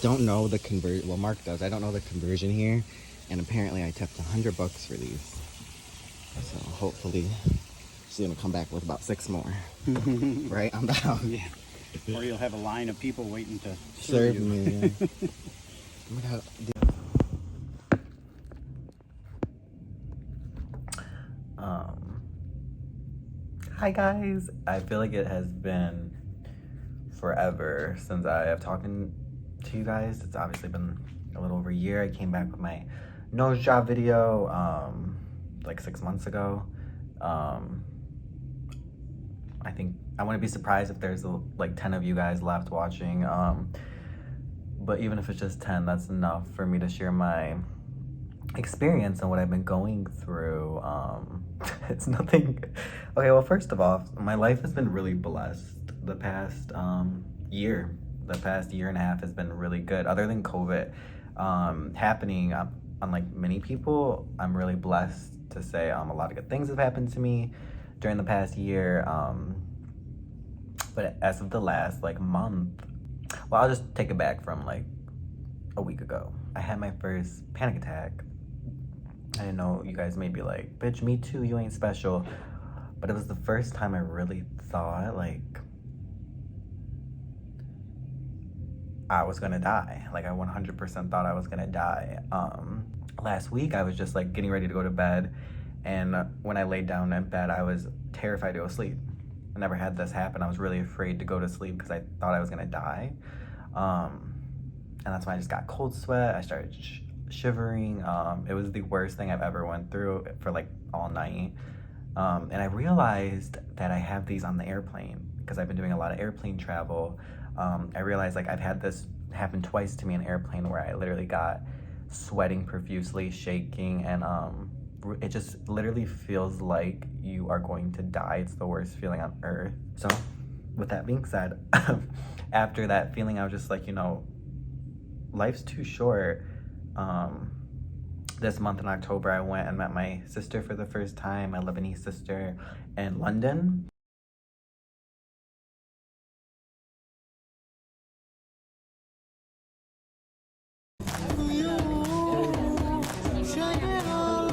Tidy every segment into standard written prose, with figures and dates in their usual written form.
don't know the conversion. Well, Mark does. I don't know the conversion here, and apparently I tipped $100 for these. So hopefully she's gonna come back with about 6 more. Right? I'm down. Yeah. Or you'll have a line of people waiting to Serve you. me. Yeah. Hi guys, I feel like it has been forever since I have talked to you guys. It's obviously been a little over a year. I came back with my nose job video like 6 months ago. I think I wouldn't be surprised if there's like 10 of you guys left watching, but even if it's just 10, that's enough for me to share my experience and what I've been going through. It's nothing. Okay, well, first of all, my life has been really blessed. The past year and a half has been really good. Other than COVID happening, unlike many people, I'm really blessed to say a lot of good things have happened to me during the past year. But as of the last like month, well, I'll just take it back from like a week ago. I had my first panic attack. I know you guys may be like, bitch, me too, you ain't special. But it was the first time I really thought like I was gonna die. Like I 100% thought I was gonna die. Last week I was just like getting ready to go to bed, and when I laid down in bed, I was terrified to go to sleep. I never had this happen. I was really afraid to go to sleep because I thought I was gonna die. And that's when I just got cold sweat. I started shivering. It was the worst thing I've ever went through for like all night. And I realized that I have these on the airplane because I've been doing a lot of airplane travel. I realized like I've had this happen twice to me in an airplane where I literally got sweating profusely, shaking, and it just literally feels like you are going to die. It's the worst feeling on earth. So with that being said, after that feeling, I was just like, you know, life's too short. This month in October, I went and met my sister for the first time, my Lebanese sister, in London.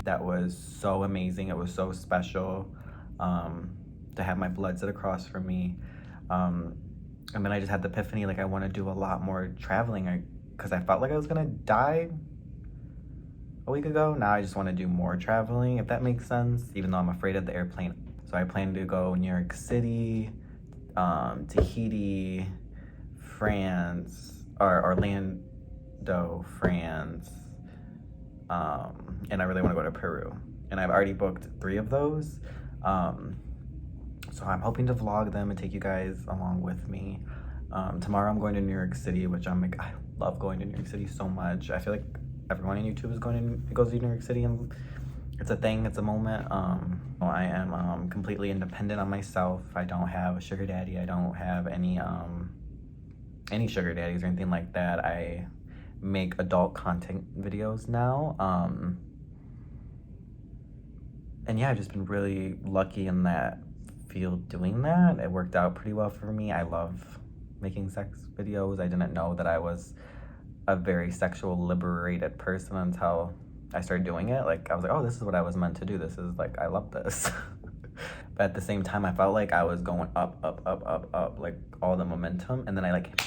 That was so amazing. It was so special to have my blood sit across from me. And then I just had the epiphany, like I want to do a lot more traveling because I felt like I was gonna die a week ago. Now I just want to do more traveling, if that makes sense, even though I'm afraid of the airplane. So I plan to go New York City, Tahiti, France, or Orlando, France, and I really want to go to Peru. And I've already booked 3 of those. So I'm hoping to vlog them and take you guys along with me. Tomorrow I'm going to New York City, which I love going to New York City so much. I feel like everyone on YouTube goes to New York City, and it's a thing, it's a moment. I am completely independent on myself. I don't have a sugar daddy. I don't have any sugar daddies or anything like that. I make adult content videos now. And yeah, I've just been really lucky in that field doing that. It worked out pretty well for me. I love making sex videos. I didn't know that I was a very sexual liberated person until I started doing it. Like I was like, oh, this is what I was meant to do. This is like, I love this. But at the same time, I felt like I was going up, like all the momentum. And then I like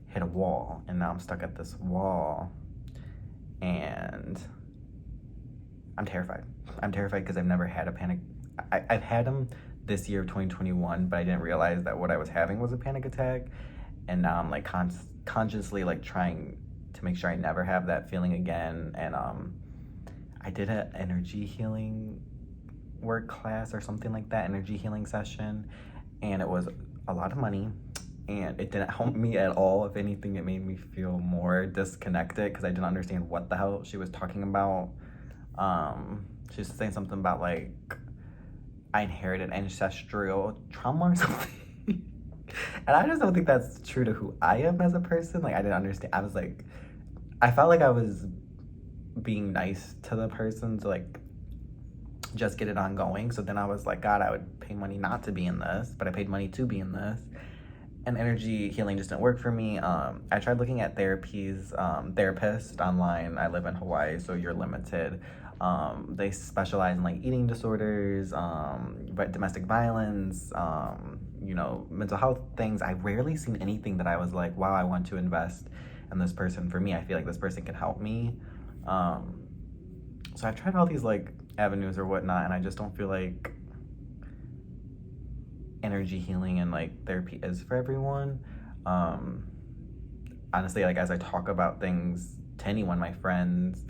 hit a wall, and now I'm stuck at this wall, and I'm terrified. I'm terrified because I've never had a panic. I've had them this year of 2021, but I didn't realize that what I was having was a panic attack. And now I'm like consciously like trying to make sure I never have that feeling again. And I did an energy healing work class or something like that, energy healing session, and it was a lot of money, and it didn't help me at all. If anything, it made me feel more disconnected because I didn't understand what the hell she was talking about. She was saying something about like I inherited ancestral trauma or something. And I just don't think that's true to who I am as a person. Like I didn't understand. I was like, I felt like I was being nice to the person to like just get it ongoing. So then I was like, God, I would pay money not to be in this, but I paid money to be in this. and energy healing just didn't work for me. I tried looking at therapist online. I live in Hawaii, so you're limited. They specialize in like eating disorders, but domestic violence, you know, mental health things. I've rarely seen anything that I was like, wow, I want to invest in this person. For me, I feel like this person can help me. So I've tried all these like avenues or whatnot, and I just don't feel like energy healing and like therapy is for everyone. Honestly, like as I talk about things to anyone, my friends,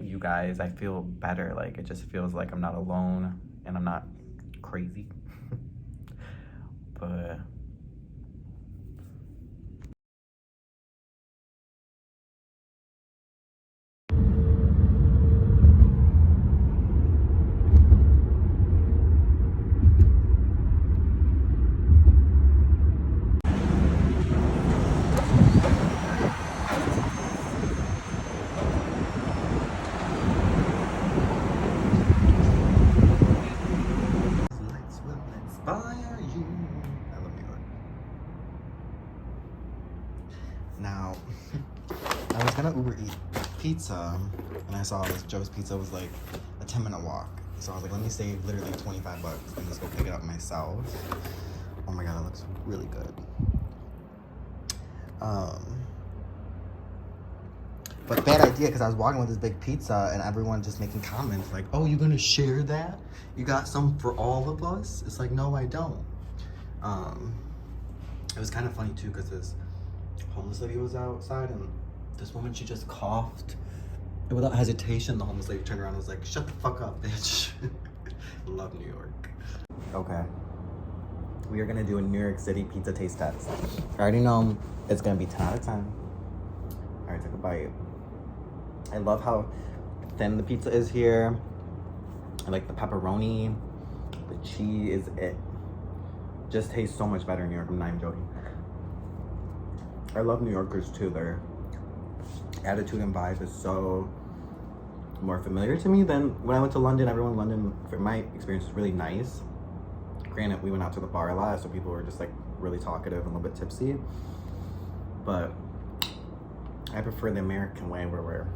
you guys, I feel better. Like it just feels like I'm not alone and I'm not crazy. But lights will inspire you. I love New York. Now, I was gonna Uber eat pizza, and I saw this Joe's Pizza was like a 10-minute walk. So I was like, let me save literally 25 bucks and just go pick it up myself. Oh my god, it looks really good. But bad idea, because I was walking with this big pizza and everyone just making comments like, oh, you gonna share that? You got some for all of us? It's like, no, I don't. It was kind of funny too, because this homeless lady was outside and this woman, she just coughed. And without hesitation, the homeless lady turned around and was like, shut the fuck up, bitch. Love New York. Okay. We are gonna do a New York City pizza taste test. I already know it's gonna be 10 out of 10. All right, take a bite. I love how thin the pizza is here. I like the pepperoni, the cheese, it just tastes so much better in New York. I'm not even joking. I love New Yorkers too. Their attitude and vibe is so more familiar to me than when I went to London. Everyone in London, for my experience, was really nice. Granted, we went out to the bar a lot, so people were just like really talkative and a little bit tipsy. But I prefer the American way where we're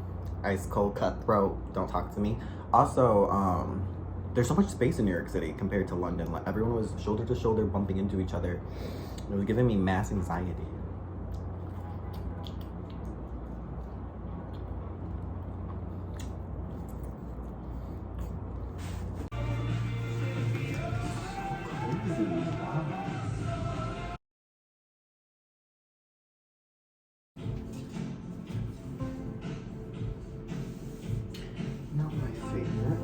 ice cold, cutthroat, don't talk to me. Also, there's so much space in New York City compared to London. Like, everyone was shoulder to shoulder bumping into each other. It was giving me mass anxiety. Not my favorite.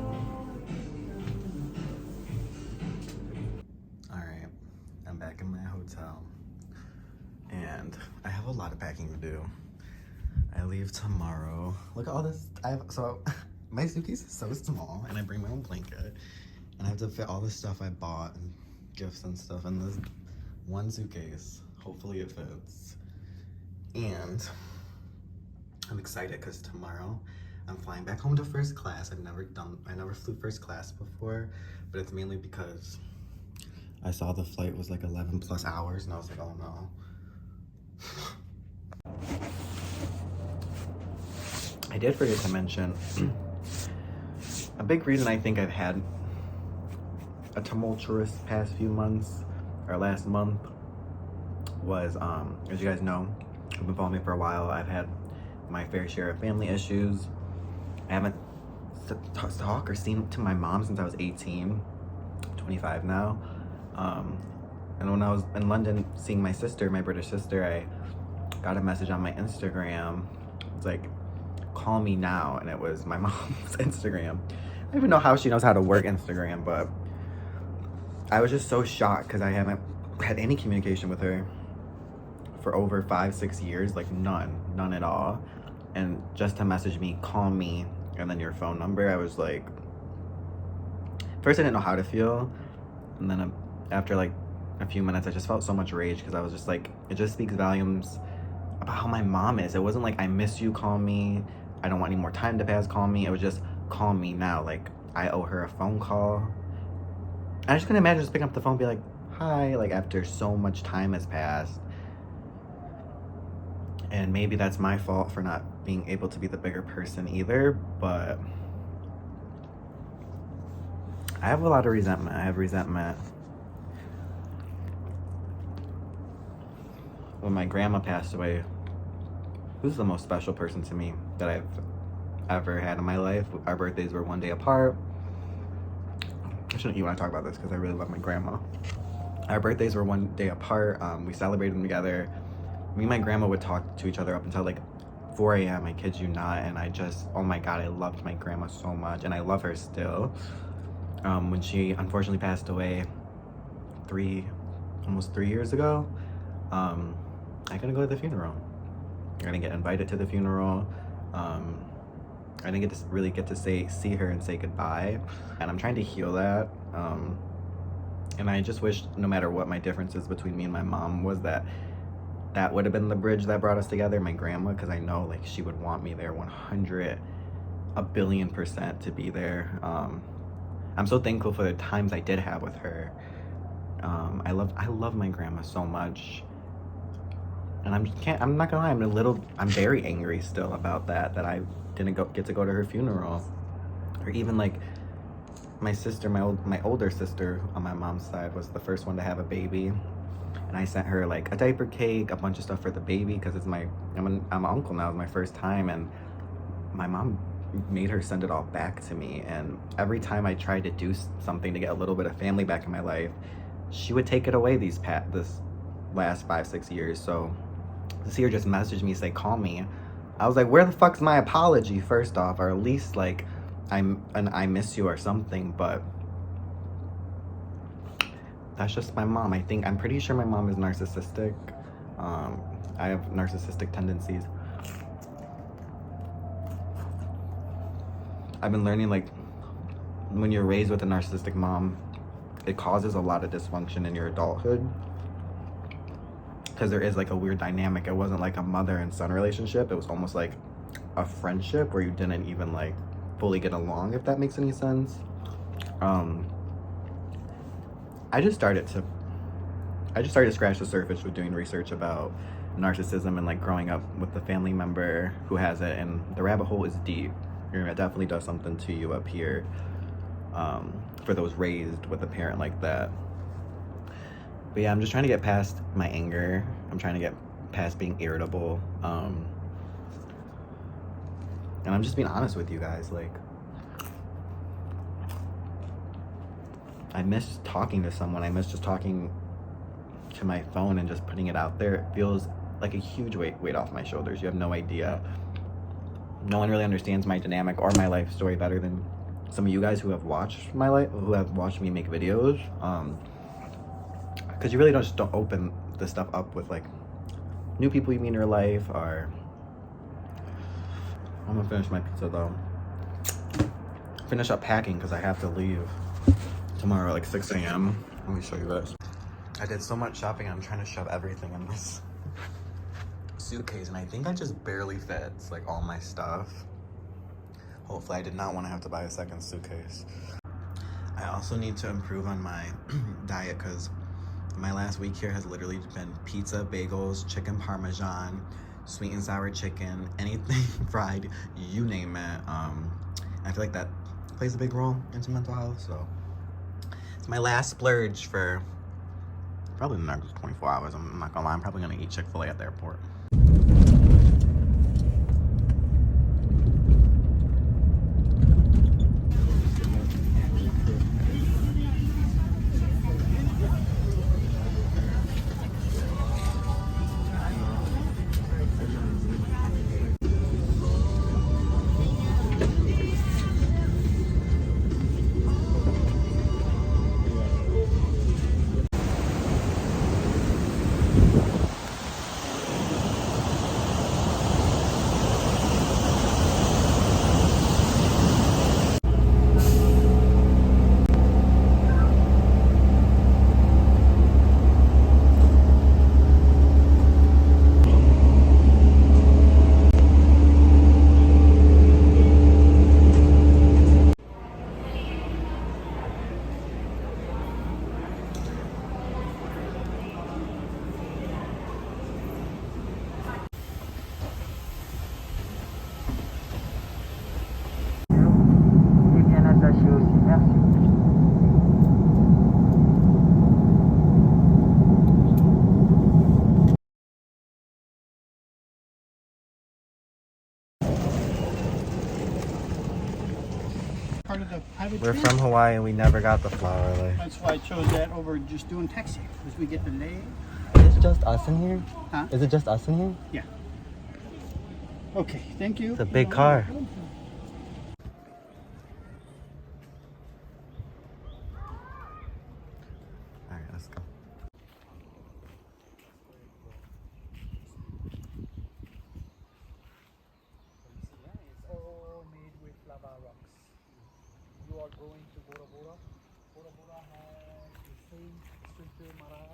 Alright, I'm back in my hotel. And I have a lot of packing to do. I leave tomorrow. Look at all this. My suitcase is so small, and I bring my own blanket. And I have to fit all the stuff I bought and gifts and stuff in this one suitcase. Hopefully it fits. And I'm excited because tomorrow I'm flying back home to first class. I never flew first class before, but it's mainly because I saw the flight was like 11 plus hours and I was like, oh no. I did forget to mention a big reason I think I've had a tumultuous past few months, or last month, was, as you guys know, who've been following me for a while, I've had my fair share of family issues. I haven't talked or seen to my mom since I was 18, 25 now. And when I was in London seeing my sister, my British sister, I got a message on my Instagram. It's like, call me now, and it was my mom's Instagram. I don't even know how she knows how to work Instagram, but I was just so shocked because I haven't had any communication with her for over 5-6 years, like none at all. And just to message me, call me, and then your phone number, I was like, first I didn't know how to feel, and then after like a few minutes I just felt so much rage because I was just like, it just speaks volumes about how my mom is. It wasn't like, I miss you, call me, I don't want any more time to pass, call me. It was just, call me now. Like, I owe her a phone call. I just couldn't imagine just picking up the phone and be like, hi, like after so much time has passed. And maybe that's my fault for not being able to be the bigger person either, but I have a lot of resentment. I have resentment. When my grandma passed away, who's the most special person to me that I've ever had in my life. Our birthdays were one day apart. I shouldn't eat when I talk about this because I really love my grandma. Our birthdays were one day apart. We celebrated them together. Me and my grandma would talk to each other up until like 4 a.m. I kid you not. And I just, oh my God, I loved my grandma so much. And I love her still. When she unfortunately passed away almost 3 years ago, I couldn't go to the funeral. I didn't get invited to the funeral. I didn't really get to see her and say goodbye. And I'm trying to heal that. And I just wish, no matter what my differences between me and my mom was, that would have been the bridge that brought us together, my grandma, because I know like she would want me there 1,000,000,000% to be there. I'm so thankful for the times I did have with her. I love my grandma so much. And I'm not gonna lie, I'm very angry still about that I didn't get to go to her funeral. Or even like my sister, my older sister on my mom's side was the first one to have a baby. And I sent her like a diaper cake, a bunch of stuff for the baby, because I'm an uncle now, it's my first time. And my mom made her send it all back to me. And every time I tried to do something to get a little bit of family back in my life, she would take it away this last 5-6 years. So to see her just message me, say, call me. I was like, where the fuck's my apology, first off? Or at least like, I miss you or something. But that's just my mom. I'm pretty sure my mom is narcissistic. I have narcissistic tendencies. I've been learning, like, when you're raised with a narcissistic mom, it causes a lot of dysfunction in your adulthood. Because there is like a weird dynamic. It wasn't like a mother and son relationship. It was almost like a friendship where you didn't even like fully get along, if that makes any sense. I just started to scratch the surface with doing research about narcissism and like growing up with a family member who has it, and the rabbit hole is deep. It definitely does something to you up here, for those raised with a parent like that. But yeah, I'm just trying to get past my anger. I'm trying to get past being irritable. And I'm just being honest with you guys. Like, I miss talking to someone. I miss just talking to my phone and just putting it out there. It feels like a huge weight off my shoulders. You have no idea. No one really understands my dynamic or my life story better than some of you guys who have watched my life, who have watched me make videos. Because you really don't open this stuff up with like new people you meet in your life. Or I'm gonna finish my pizza though. Finish up packing because I have to leave tomorrow at like 6 a.m. Let me show you guys. I did so much shopping. I'm trying to shove everything in this suitcase, and I think that just barely fits like all my stuff. Hopefully I did not want to have to buy a second suitcase. I also need to improve on my diet, because my last week here has literally been pizza, bagels, chicken parmesan, sweet and sour chicken, anything fried, you name it. I feel like that plays a big role into mental health. So it's my last splurge for probably the next 24 hours. I'm not gonna lie, I'm probably gonna eat Chick-fil-A at the airport. part of the pilot We're trip. from Hawaii and we never got the flower lay. That's why I chose that over just doing taxi, because we get the lay. Is it just us in here? Huh? Is it just us in here? Yeah. Okay, thank you. It's a big car. Alright, let's go. It's all made with lava rocks. You are going to Bora Bora. Bora Bora has the same structure Mara,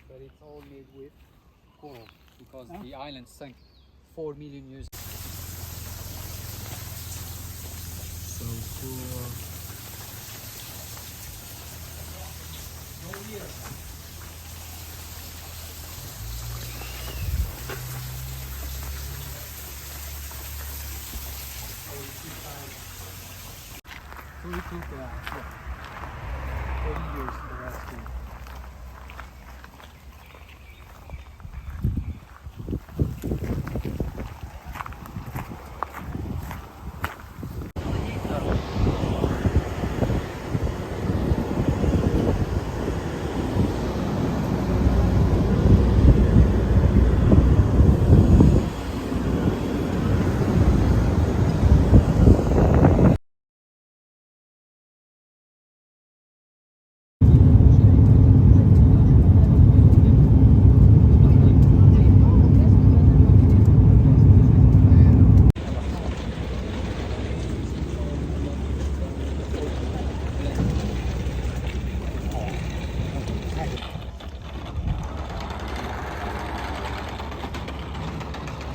but it's all made with coral because the island sank 4 million years. So cool. So it took 40 years for us to.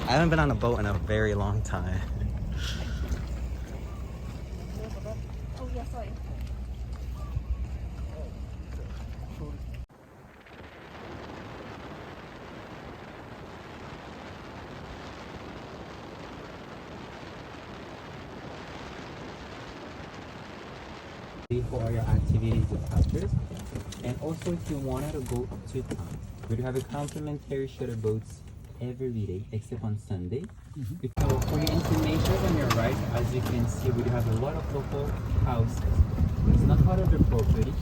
I haven't been on a boat in a very long time. For your activities with captures. And also if you wanted to go to town, we do have a complimentary shuttle boats every day except on Sunday. So for your information on your right, as you can see, we do have a lot of local houses. It's not part of the property.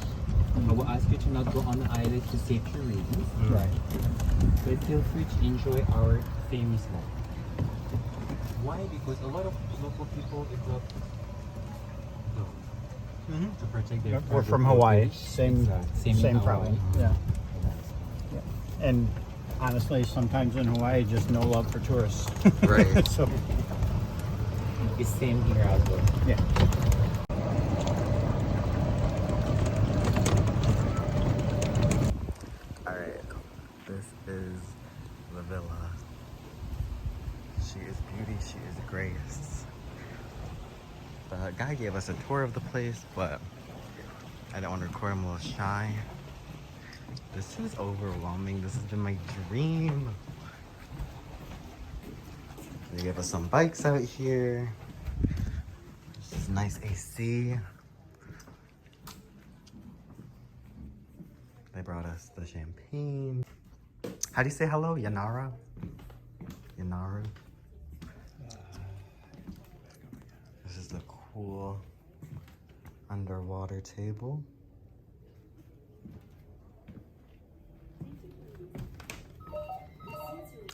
I will ask you to not go on the island for safety reasons. Right. But feel free to enjoy our famous life. Why? Because a lot of local people adopt dogs to protect their We're from private Hawaii. property. Same Exactly. Same in problem. Hawaii. Yeah. And honestly, sometimes in Hawaii, just no love for tourists. Right. So, It's same here as well. yeah. Alright, this is the villa. She is beauty, she is grace. The guy gave us a tour of the place, but I didn't want to record, I'm a little shy. This is overwhelming, this has been my dream. They gave us some bikes out here. This is nice AC. They brought us the champagne. How do you say hello? Yanara? Yanaru? This is the cool underwater table.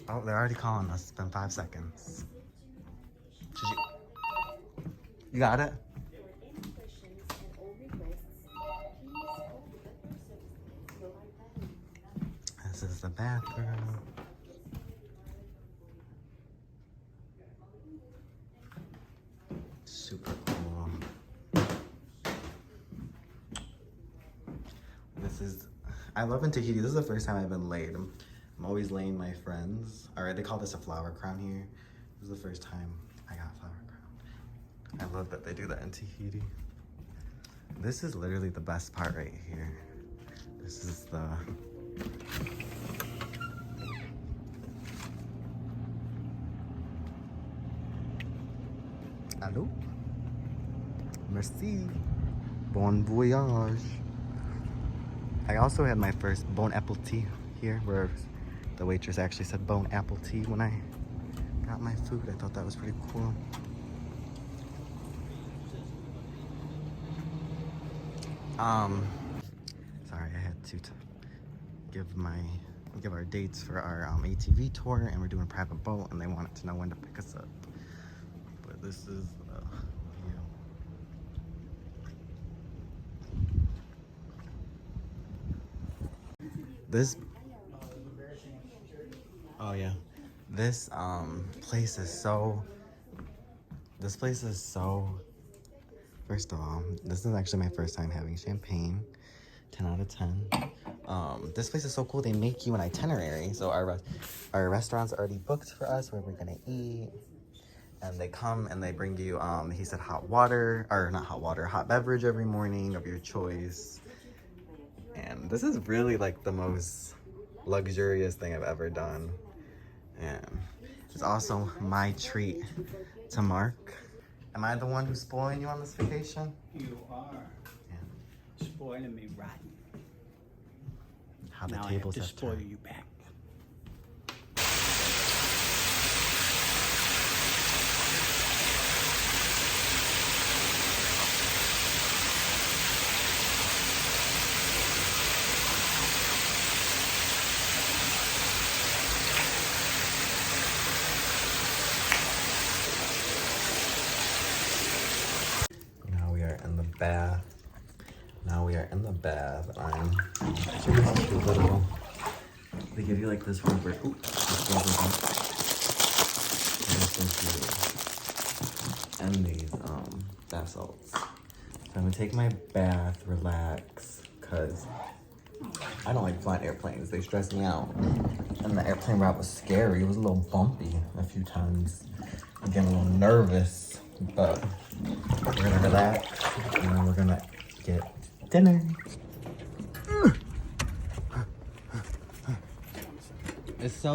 Oh, they're already calling us. It's been 5 seconds. You got it? This is the bathroom. Super cool. I love in Tahiti. This is the first time I've been laid. I'm always laying my friends. Alright, they call this a flower crown here. This is the first time I got flower crown. I love that they do that in Tahiti. This is literally the best part right here. This is the... Allô? Merci. Bon voyage. I also had my first bon appetit here, where the waitress actually said bon appetit when I got my food. I thought that was pretty cool. Sorry, I had to give our dates for our ATV tour, and we're doing a private boat, and they wanted to know when to pick us up. But this is view. This, oh yeah, this place is so. This place is so. First of all, this is actually my first time having champagne. 10 out of 10. This place is so cool. They make you an itinerary. So our restaurant's already booked for us where we're gonna eat. And they come and they bring you, he said hot water, or not hot water, hot beverage every morning of your choice. And this is really like the most luxurious thing I've ever done. And it's also my treat to Mark. Am I the one who's spoiling you on this vacation? You are spoiling me rotten. How the Now tables I have have to spoil turned. you back. Now we are in the bath. I'm too little. They give you like this rubber. Ooh, this rubber. And these bath salts. So I'm gonna take my bath, relax, cause I don't like flying airplanes. They stress me out. And the airplane ride was scary. It was a little bumpy a few times. I'm getting a little nervous, but we're gonna relax and then we're gonna get dinner.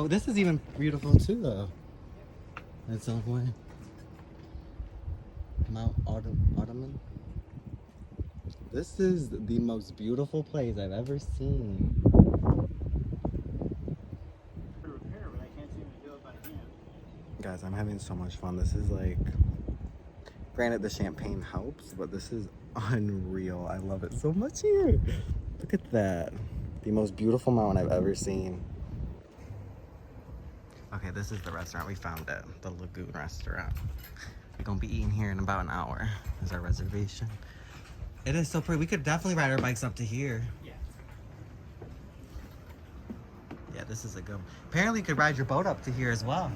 This is even beautiful too though. It's on way. Mount Ottoman. This is the most beautiful place I've ever seen. Guys, I'm having so much fun. This is like, granted the champagne helps, but this is unreal. I love it so much here. Look at that. The most beautiful mountain I've ever seen. Okay, this is the restaurant. We found it. The Lagoon restaurant. We're gonna be eating here in about an hour. Is our reservation. It is so pretty. We could definitely ride our bikes up to here. Yeah. Yeah, this is a good one. Apparently you could ride your boat up to here as well.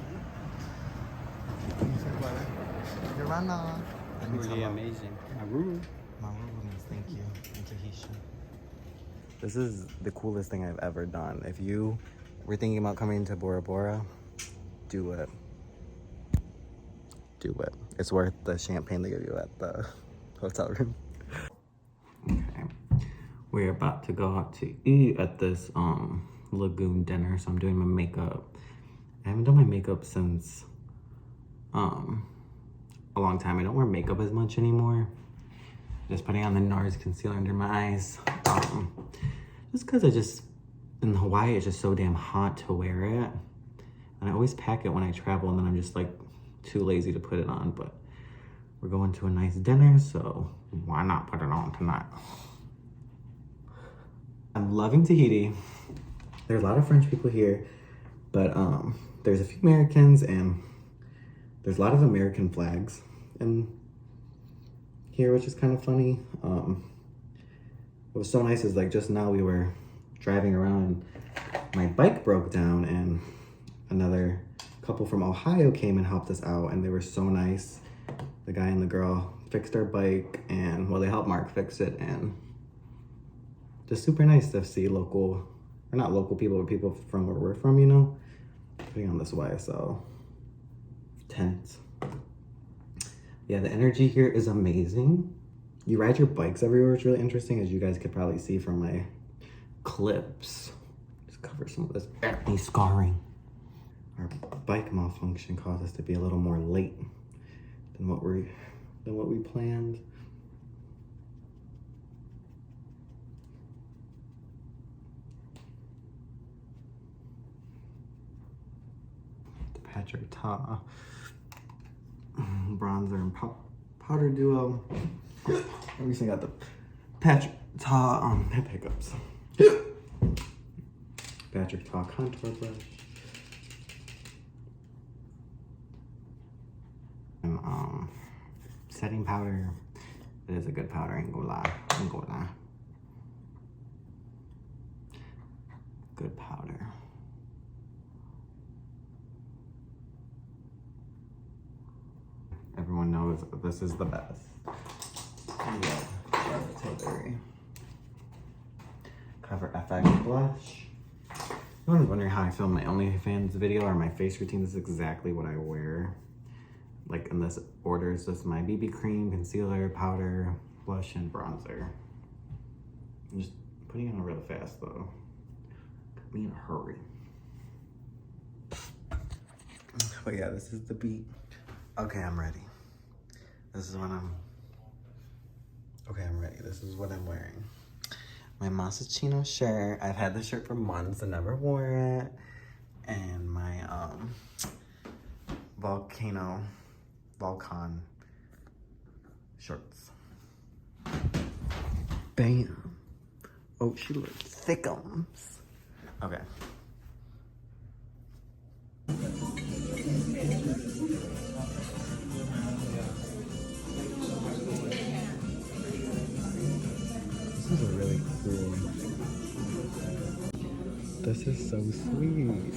Yorana. Really amazing. Maru. Maru means thank you in Tahitian. This is the coolest thing I've ever done. If you were thinking about coming to Bora Bora, do it. Do it. It's worth the champagne they give you at the hotel room. Okay. We're about to go out to eat at this lagoon dinner, so I'm doing my makeup. I haven't done my makeup since a long time. I don't wear makeup as much anymore. Just putting on the NARS concealer under my eyes. Just because in Hawaii it's just so damn hot to wear it. And I always pack it when I travel and then I'm just like too lazy to put it on. But we're going to a nice dinner, so why not put it on tonight? I'm loving Tahiti. There's a lot of French people here, but there's a few Americans and there's a lot of American flags in here, which is kind of funny. What was so nice is like just now we were driving around and my bike broke down and another couple from Ohio came and helped us out and they were so nice. The guy and the girl fixed our bike and, well, they helped Mark fix it, and just super nice to see local, or not local people, but people from where we're from, you know, putting on this YSL tent. Yeah, the energy here is amazing. You ride your bikes everywhere. It's really interesting, as you guys could probably see from my clips. Just cover some of this acne scarring. Our bike malfunction caused us to be a little more late than what we planned. The Patrick Ta bronzer and powder duo. Everything got the Hip hiccups. Patrick Tall contour brush. And, setting powder. It is a good powder, ain't gonna lie. Ain't gonna lie. Good powder. Everyone knows this is the best. Tilbury. Cover FX blush. No one's wondering how I film my OnlyFans video or my face routine. This is exactly what I wear. Like in this order is just my BB cream, concealer, powder, blush, and bronzer. I'm just putting it on real fast though. Got me in a hurry. But yeah, this is the beat. Okay, I'm ready. This is what I'm ready. This is what I'm wearing. My Masachino shirt. I've had this shirt for months and never wore it. And my Volcon shorts. Bam. Oh, she looks thickums. Okay. This is really cool. This is so sweet.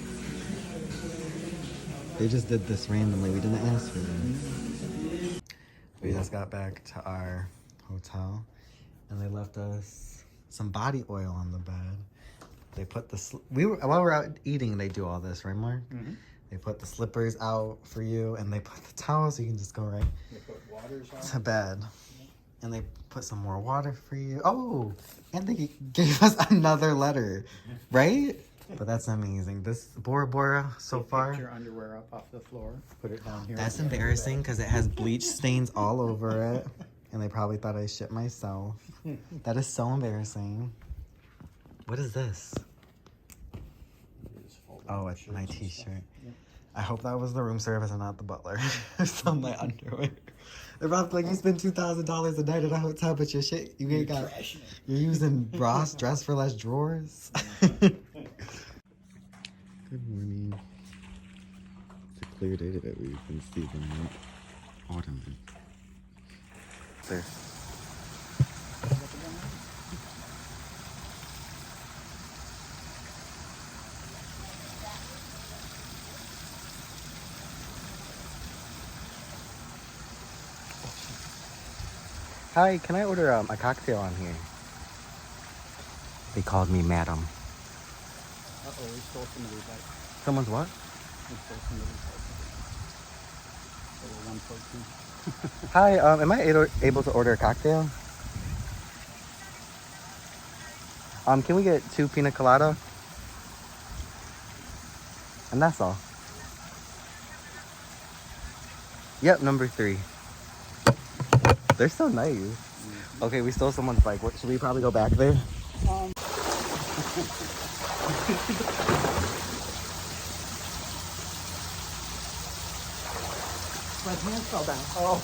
They just did this randomly. We didn't ask for this. We just got back to our hotel and they left us some body oil on the bed. They put the while we're out eating, they do all this, right, Mark? Mm-hmm. They put the slippers out for you and they put the towels so you can just go right to bed. And they put some more water for you. Oh, and they gave us another letter, right? But that's amazing. This Bora Bora so far. Pick your underwear up off the floor. Put it down here. That's embarrassing because it has bleach stains all over it. And they probably thought I shit myself. That is so embarrassing. What is this? Oh, it's my t-shirt. Yeah. I hope that was the room service and not the butler. It's on my underwear. They're probably like, you spend $2,000 a night at a hotel, but your shit, you ain't got, you're using Ross dress for less drawers. Good morning. It's a clear day today. We can see the autumn. There. Hi, can I order a cocktail on here? They called me madam. Uh-oh, we stole somebody's bike. Someone's what? We stole somebody's bike. Hi, am I able to order a cocktail? Can we get 2 pina colada? And that's all. Yep, number 3. They're so nice. Mm-hmm. Okay, we stole someone's bike. Should we probably go back there? My hands fell down. Oh.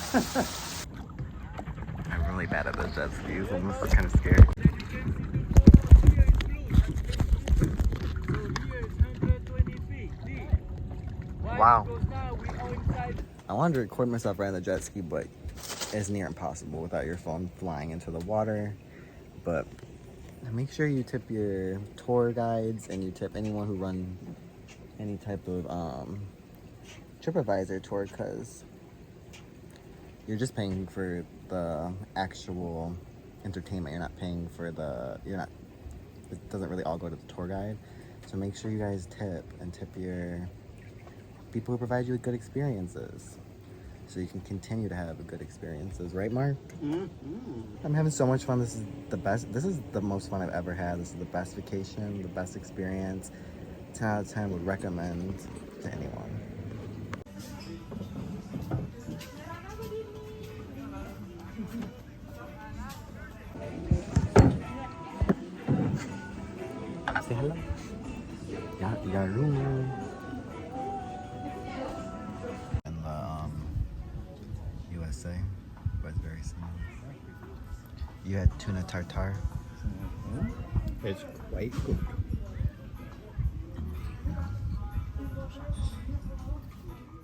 I'm really bad at the jet skis. I'm just kind of scared. Wow. I wanted to record myself riding the jet ski, but it's near impossible without your phone flying into the water. But make sure you tip your tour guides and you tip anyone who run any type of TripAdvisor tour, because you're just paying for the actual entertainment. You're not paying for it doesn't really all go to the tour guide. So make sure you guys tip and tip your people who provide you with good experiences, so you can continue to have good experiences, right, Mark? Mm-hmm. I'm having so much fun. This is the best. This is the most fun I've ever had. This is the best vacation, the best experience. 10 out of 10 would recommend to anyone. Say hello. Yaru. USA, but it's very similar. You had tuna tartare. It's quite good.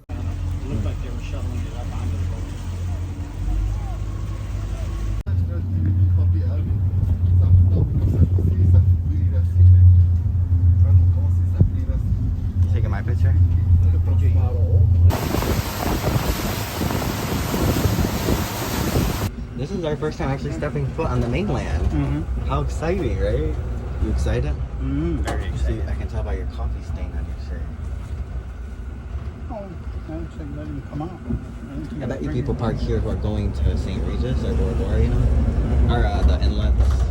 It looked like they were shoveling it up onto the boat. You taking my picture? This is our first time actually stepping foot on the mainland. Mm-hmm. How exciting, right? You excited? Very See, excited. I can tell by your coffee stain on your shirt. Oh, that looks like let him come out. I bet you people park here who are going to St. Regis or Bora Bora, you know? Or the inlets.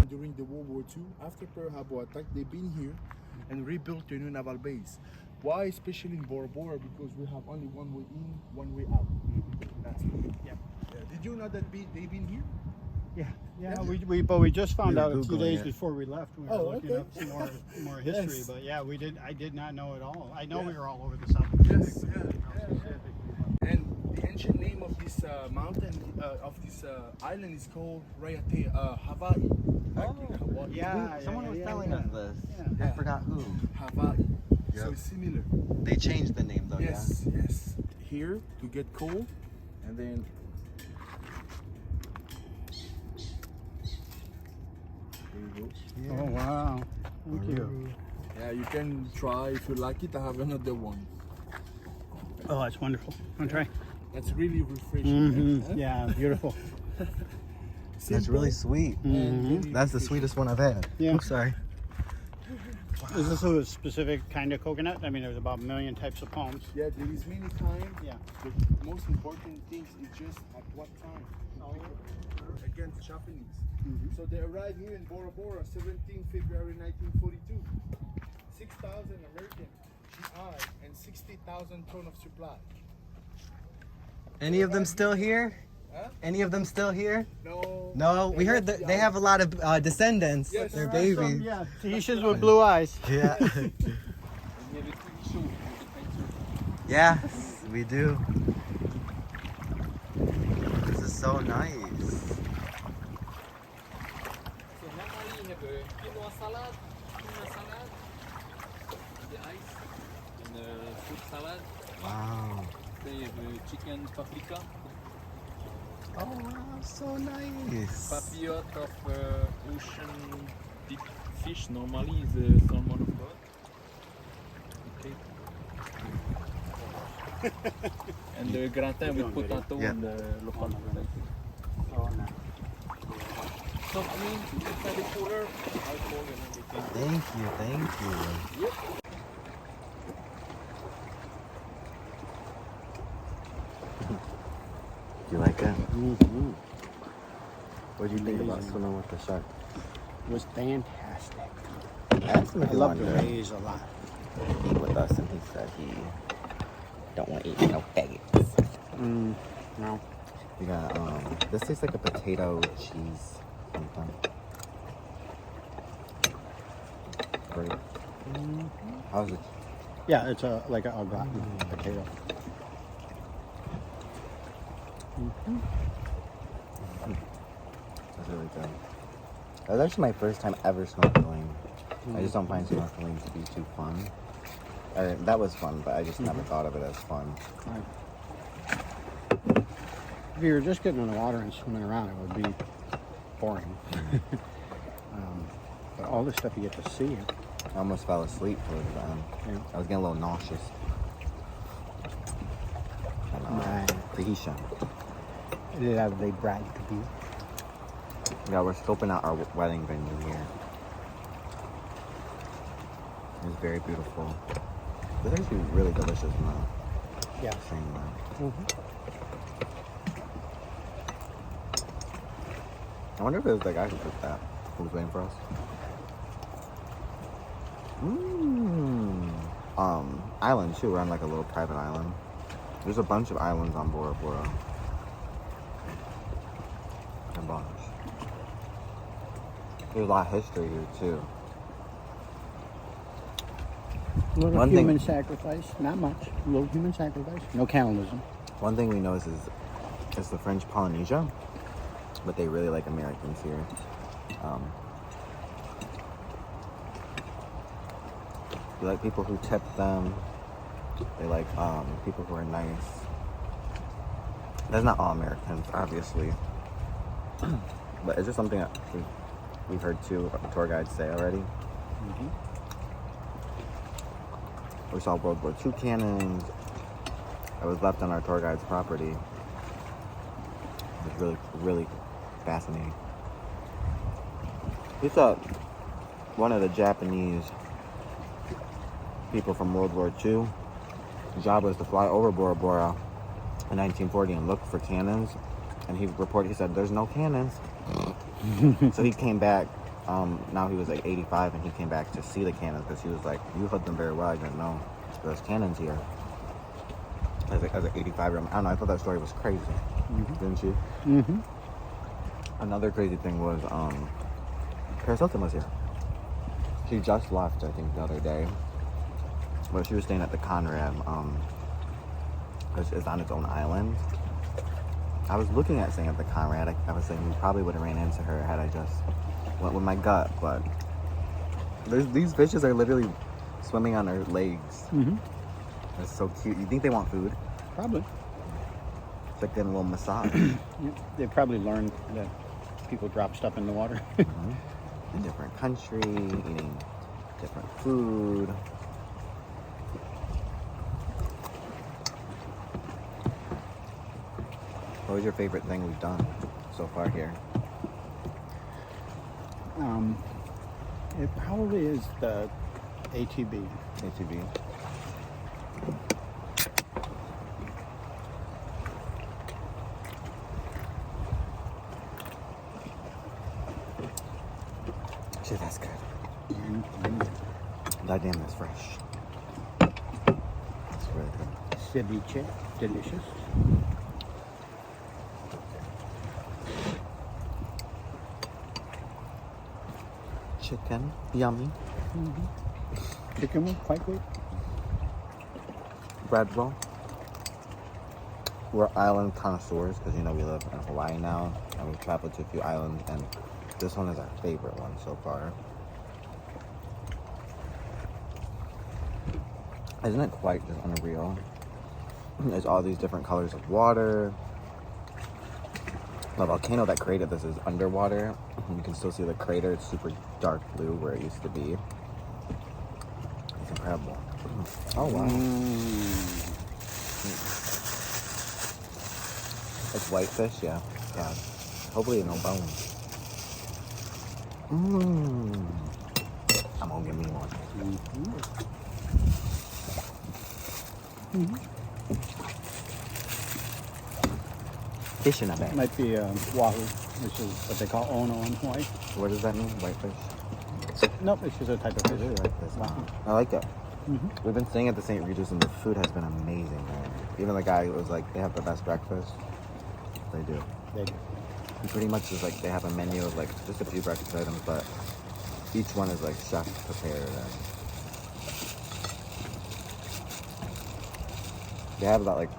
During the World War II, after Pearl Harbor attack, they've been here and rebuilt a new naval base. Why, especially in Bora Bora? Because we have only one way in, one way out. That's it. Yep. Yeah. Did you know that they've been here? Yeah, we just found We were out a few Googling days it. before we left. We were Oh, looking okay. up some more history, Yes. but yeah, I did not know it all. I know Yeah. we were all over the South Pacific. Yes, And the ancient name of this mountain, of this island is called Hawaii. Hawaii. Yeah, Someone was yeah, telling yeah. us this. Yeah. I forgot who. Hawaii. So Yep. it's similar. They changed the name though, Yes, yes. Here to get cold, and then there you go. Oh wow! Thank you. Yeah, you can try if you like it. I have another one. Oh, that's wonderful. I'll try. That's really refreshing. Mm-hmm. Yeah, beautiful. That's really sweet. Mhm. That's the sweetest one I've had. Yeah. I'm sorry. Is this a specific kind of coconut? I mean, there's about 1 million types of palms. Yeah, there is many times. Yeah. The most important thing is just at what time. Against Japanese. So they arrived here in Bora Bora, 17 February 1942. 6,000 American GI and 60,000 ton of supply. Any of them still here? Huh? Any of them still here? No. No, we heard that they have a lot of descendants. Yes. They're There are babies. Yeah, Tahitians with blue eyes. Yeah. Yes, we do. This is so nice. So normally you have a quinoa salad, the ice, and fruit salad. Wow. Then you have a chicken paprika, Oh wow, so nice. papillote of ocean deep fish. Normally is a salmon of God. Okay. And the gratin with potato Yeah. and local potato. Oh, no. Something inside the cooler, alcohol and everything. Thank you. Do you like it? Mm-hmm. What do you think about swimming with the shark? It was fantastic. Ask him if I he love wanted the to rays a lot. eat with us, and he said he don't want to eat no faggots. No. We got this tastes like a potato cheese something. Great. How's it? Yeah, it's like a gratin potato. That's really good. That was actually my first time ever snorkeling. I just don't find snorkeling to be too fun. That was fun, but I just never thought of it as fun. If you were just getting in the water and swimming around, it would be boring. But all the stuff you get to see. I almost fell asleep towards the end. Yeah. I was getting a little nauseous. Tahitian. Yeah, they brag to be. Yeah, we're scoping out our wedding venue here. It's very beautiful. It's actually really delicious now. Yeah. Saying that. I wonder if it was the guy who cooked that, who was waiting for us. Island too. We're on like a little private island. There's a bunch of islands on Bora Bora. A bunch. There's a lot of history here too. Little One thing- human sacrifice, not much. A little human sacrifice. No cannibalism. One thing we know is it's the French Polynesia, but they really like Americans here. They like people who tip them. They like people who are nice. That's not all Americans, obviously. But it's just something that we've heard two tour guides say already. Mm-hmm. We saw World War II cannons. It was left on our tour guide's property. It was really, really fascinating. We saw one of the Japanese people from World War II. His job was to fly over Bora Bora in 1940 and look for cannons. And he said, there's no cannons. So he came back, now he was like 85, and he came back to see the cannons because he was like, you held them very well. I didn't know there's cannons here. As an 85-year-old, I don't know, I thought that story was crazy. Didn't you? Mm-hmm. Another crazy thing was, Paris Hilton was here. She just left, I think, the other day. But she was staying at the Conrad, it's on its own island. I was looking at staying at the Conrad. I was saying we probably would have ran into her had I just went with my gut, but these fishes are literally swimming on their legs. Mm-hmm. It's so cute. You think they want food? Probably. It's like getting a little massage. They probably learned that people drop stuff in the water. In different country, eating different food. What was your favorite thing we've done so far here? It probably is the ATV. ATV. Shit, that's good. That damn is fresh. It's really good. Ceviche, delicious. Chicken, yummy. Chicken was quite good. Bread roll. We're island connoisseurs because, you know, we live in Hawaii now and we've traveled to a few islands, and this one is our favorite one so far. Isn't it quite just unreal? There's all these different colors of water. The volcano that created this is underwater. You can still see the crater. It's super dark blue where it used to be. It's incredible. Oh, wow. It's whitefish, yeah. God. Hopefully no bones. I'm gonna give me one. Fish in a bag. Might be wahoo, which is what they call ono in Hawaii. What does that mean? Whitefish? Nope, it's just a type of I fish. really like this. Wow. I like it. We've been staying at the St. Regis and the food has been amazing, man. Even the guy was like, they have the best breakfast. They do. They do. And pretty much is like, they have a menu of like just a few breakfast items, but each one is like chef prepared. And they have about like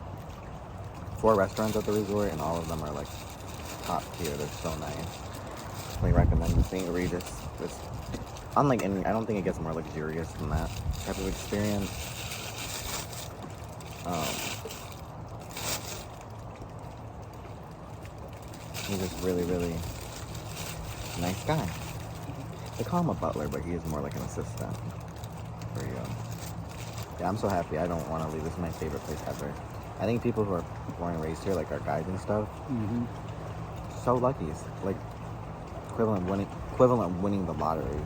4 restaurants at the resort, and all of them are like top tier. They're so nice. We recommend the St. Regis. It's unlike any, I don't think it gets more luxurious than that type of experience. He's just really, really nice guy. They call him a butler, but he is more like an assistant for you. Yeah, I'm so happy. I don't want to leave. This is my favorite place ever. I think people who are born and raised here, like our guides and stuff, so lucky. It's like equivalent winning the lottery.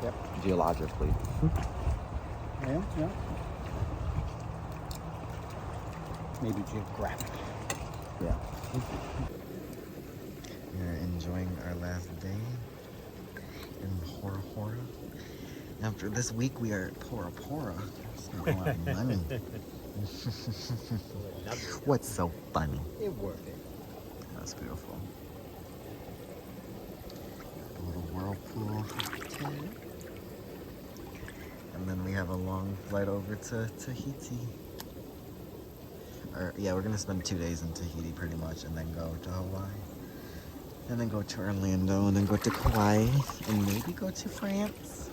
Yep. Geologically. Yeah, yeah. Maybe geographic. Yeah. We're enjoying our last day in Bora Bora. After this week, we are at Bora Bora. Spent a lot of money. What's so funny? It worked it. That's beautiful. A little whirlpool. And then we have a long flight over to Tahiti. Yeah, we're gonna spend 2 days in Tahiti pretty much, and then go to Hawaii. And then go to Orlando, and then go to Kauai, and maybe go to France.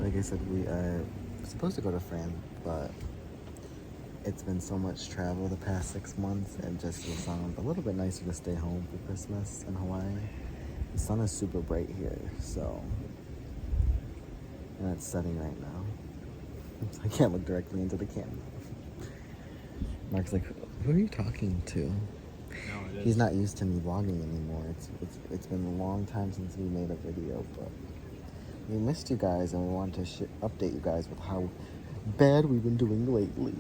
Like I said, we are supposed to go to France, but it's been so much travel the past 6 months, and just will sound a little bit nicer to stay home for Christmas in Hawaii. The sun is super bright here, so, and it's setting right now. So I can't look directly into the camera. Mark's like, who are you talking to? He's not used to me vlogging anymore. It's been a long time since we made a video, but we missed you guys, and we wanted to update you guys with how bad we've been doing lately.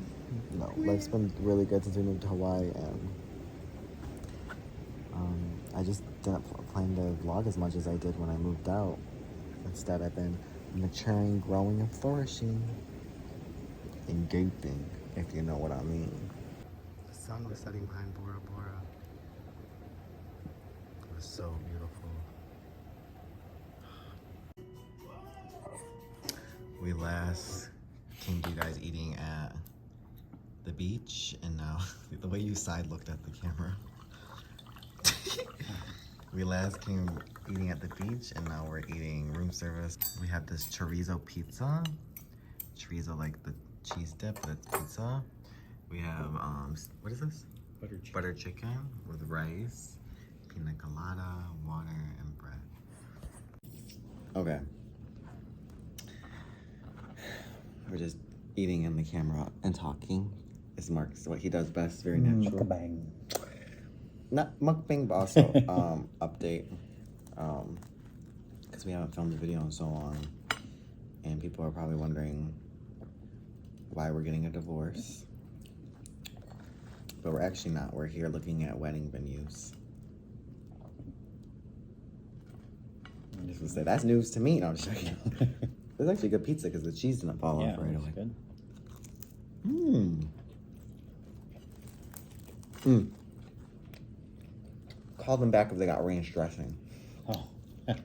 No, life's been really good since we moved to Hawaii, and I just didn't plan to vlog as much as I did when I moved out. Instead, I've been maturing, growing, and flourishing, and gaping, if you know what I mean. The sun was setting behind Bora Bora. It was so beautiful. We last came to you guys eating at the beach, and now the way you side looked at the camera. We last came eating at the beach, and now we're eating room service. We have this chorizo pizza. Chorizo like the cheese dip, but it's pizza. We have, what is this? Butter chicken with rice, pina colada, water, and bread. Okay. We're just eating in the camera and talking. It's Mark's what he does best, very natural. Mukbang. Not mukbang, but also update. Because we haven't filmed a video in so long. And people are probably wondering why we're getting a divorce. But we're actually not. We're here looking at wedding venues. I'm just gonna say, that's news to me. No, I'm just joking. It's actually good pizza because the cheese didn't fall off right away. Good. Call them back if they got ranch dressing. Oh. Do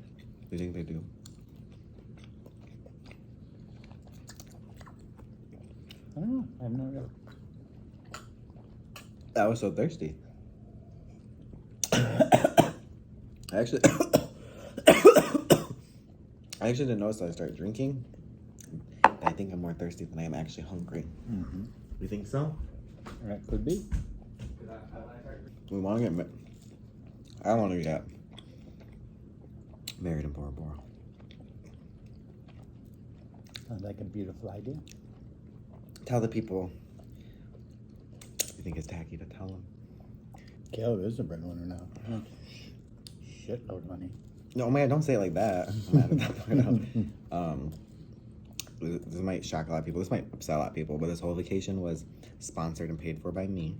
you think they do? I don't know. I have no idea. I was so thirsty. I actually didn't notice I started drinking. I think I'm more thirsty than I am actually hungry. Mm-hmm. You think so? That could be. We want to get I want to get married in Bora Bora. Sounds like a beautiful idea. Tell the people. You think it's tacky to tell them? Kayleb is a breadwinner now. Shitload of money. No, man, don't say it like that. I'm mad at that point. This might shock a lot of people. This might upset a lot of people, but this whole vacation was sponsored and paid for by me.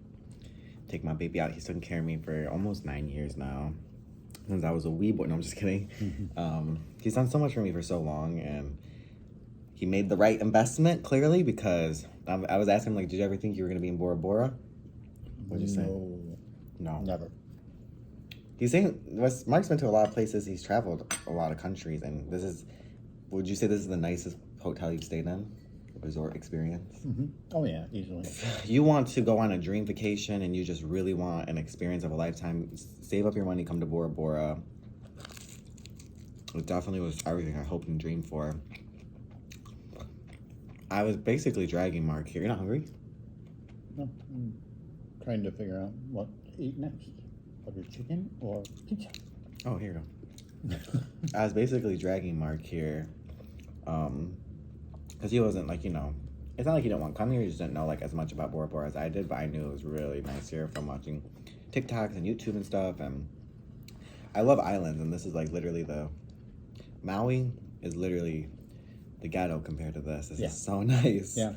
Take my baby out. He's taken care of me for almost 9 years now. Since I was a wee boy. No, I'm just kidding. He's done so much for me for so long, and he made the right investment, clearly, because I was asking him, like, did you ever think you were going to be in Bora Bora? What'd you say? No. Never. He's saying, Mark's been to a lot of places. He's traveled a lot of countries, and would you say this is the nicest hotel you've stayed in? Resort experience? Mm-hmm. Oh, yeah, easily. You want to go on a dream vacation, and you just really want an experience of a lifetime, save up your money, come to Bora Bora. It definitely was everything I hoped and dreamed for. I was basically dragging Mark here. You're not hungry? No, I'm trying to figure out what to eat next. Butter chicken or pizza? Oh, here you go. I was basically dragging Mark here. Because he wasn't, like, it's not like he didn't want to come here. He just didn't know, like, as much about Bora Bora as I did. But I knew it was really nice here from watching TikToks and YouTube and stuff. And I love islands. And this is, like, literally Maui is literally the ghetto compared to this. This is so nice. Yeah.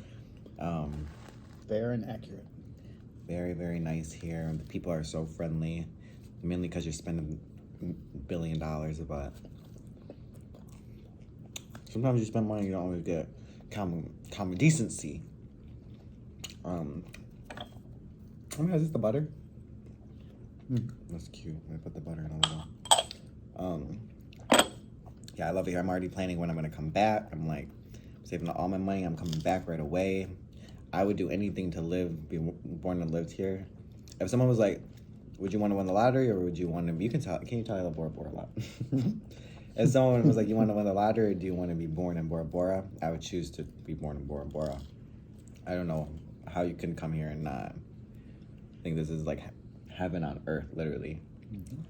Fair and accurate. Very, very nice here. The people are so friendly. Mainly because you're spending $1 billion, but sometimes you spend money you don't always get common decency. Is this the butter? That's cute. I put the butter in a little. Yeah, I love it here. I'm already planning when I'm gonna come back. I'm like saving all my money. I'm coming back right away. I would do anything to be born and lived here. If someone was like, would you want to win the lottery, or would you want to, can you tell I love Bora Bora a lot. If someone was like, you want to win the lottery or do you want to be born in Bora Bora? I would choose to be born in Bora Bora. I don't know how you can come here and not think this is like heaven on earth, literally. Mm-hmm.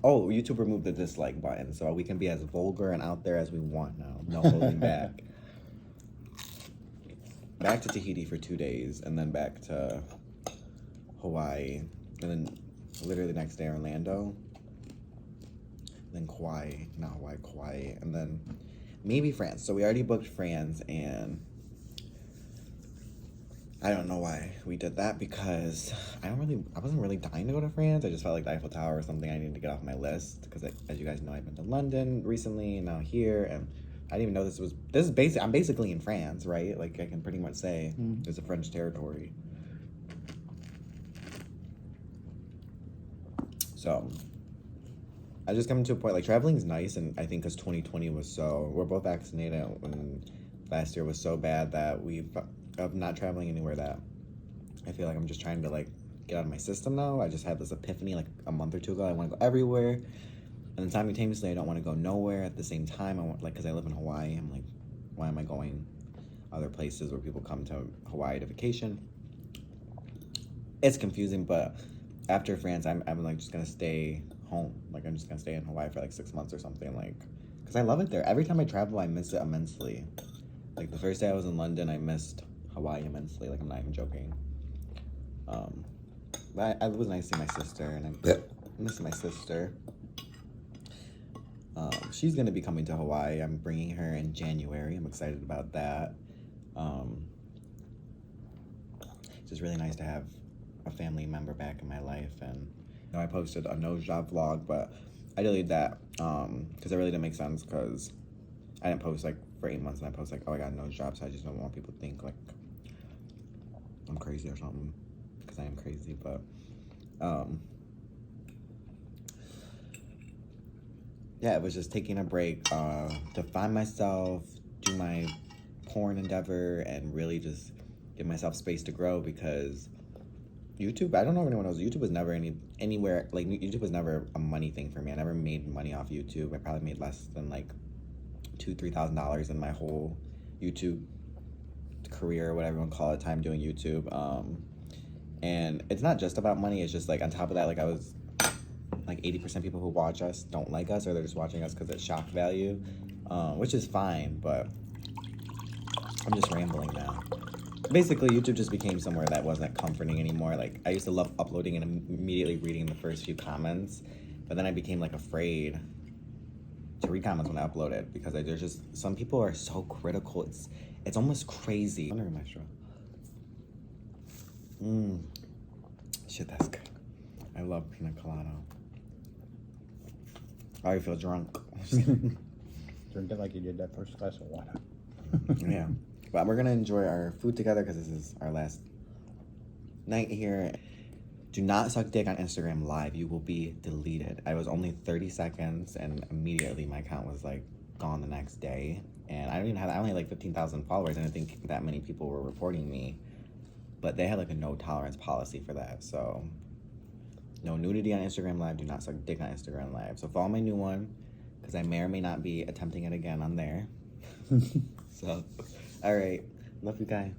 Oh, YouTube removed the dislike button, so we can be as vulgar and out there as we want now. No holding back. Back to Tahiti for 2 days, and then back to Hawaii, and then literally the next day Orlando, then Kauai, not Hawaii, Kauai, and then maybe France. So we already booked France, and I don't know why we did that, because I wasn't really dying to go to France. I just felt like the Eiffel Tower was something I needed to get off my list, because as you guys know, I've been to London recently, and now here, and I didn't even know this is basic. I'm basically in France, right? Like, I can pretty much say it's a French territory. So I just come to a point, like, traveling is nice, and I think because 2020 was we're both vaccinated, and last year was so bad that of not traveling anywhere, that I feel like I'm just trying to, like, get out of my system now. I just had this epiphany, like, a month or two ago. I want to go everywhere. And then simultaneously, I don't want to go nowhere at the same time. I want, like, because I live in Hawaii, I'm like, why am I going other places where people come to Hawaii to vacation? It's confusing, but after France, I'm like just gonna stay home. Like, I'm just gonna stay in Hawaii for like 6 months or something, like, because I love it there. Every time I travel, I miss it immensely. Like, the first day I was in London, I missed Hawaii immensely. Like, I'm not even joking. But it was nice seeing my sister, and I miss my sister. She's gonna be coming to Hawaii. I'm bringing her in January. I'm excited about that. It's just really nice to have a family member back in my life. And I posted a nose job vlog, but I deleted that because it really didn't make sense, because I didn't post like for 8 months, and I post like, oh, I got a nose job, so I just don't want people to think like I'm crazy or something, because I am crazy. But yeah, it was just taking a break to find myself, do my porn endeavor, and really just give myself space to grow, because YouTube, I don't know if anyone knows, YouTube was never anywhere, like, YouTube was never a money thing for me. I never made money off YouTube. I probably made less than like $2,000-$3,000 in my whole YouTube career, whatever you want to call it, time doing YouTube. And it's not just about money. It's just like, on top of that, like, I was like 80% people who watch us don't like us, or they're just watching us because it's shock value, which is fine, but I'm just rambling now. Basically, YouTube just became somewhere that wasn't comforting anymore. Like, I used to love uploading and immediately reading the first few comments, but then I became like afraid to read comments when I uploaded, because there's just, some people are so critical. It's almost crazy. Under my straw. Shit, that's good. I love pina colada. I already feel drunk. Drink it like you did that first glass of water. Yeah. But we're going to enjoy our food together, because this is our last night here. Do not suck dick on Instagram Live. You will be deleted. I was only 30 seconds, and immediately my account was, like, gone the next day. And I only had like 15,000 followers. I didn't think that many people were reporting me. But they had, like, a no-tolerance policy for that. So, no nudity on Instagram Live. Do not suck dick on Instagram Live. So follow my new one, because I may or may not be attempting it again on there. So, all right. Love you guys.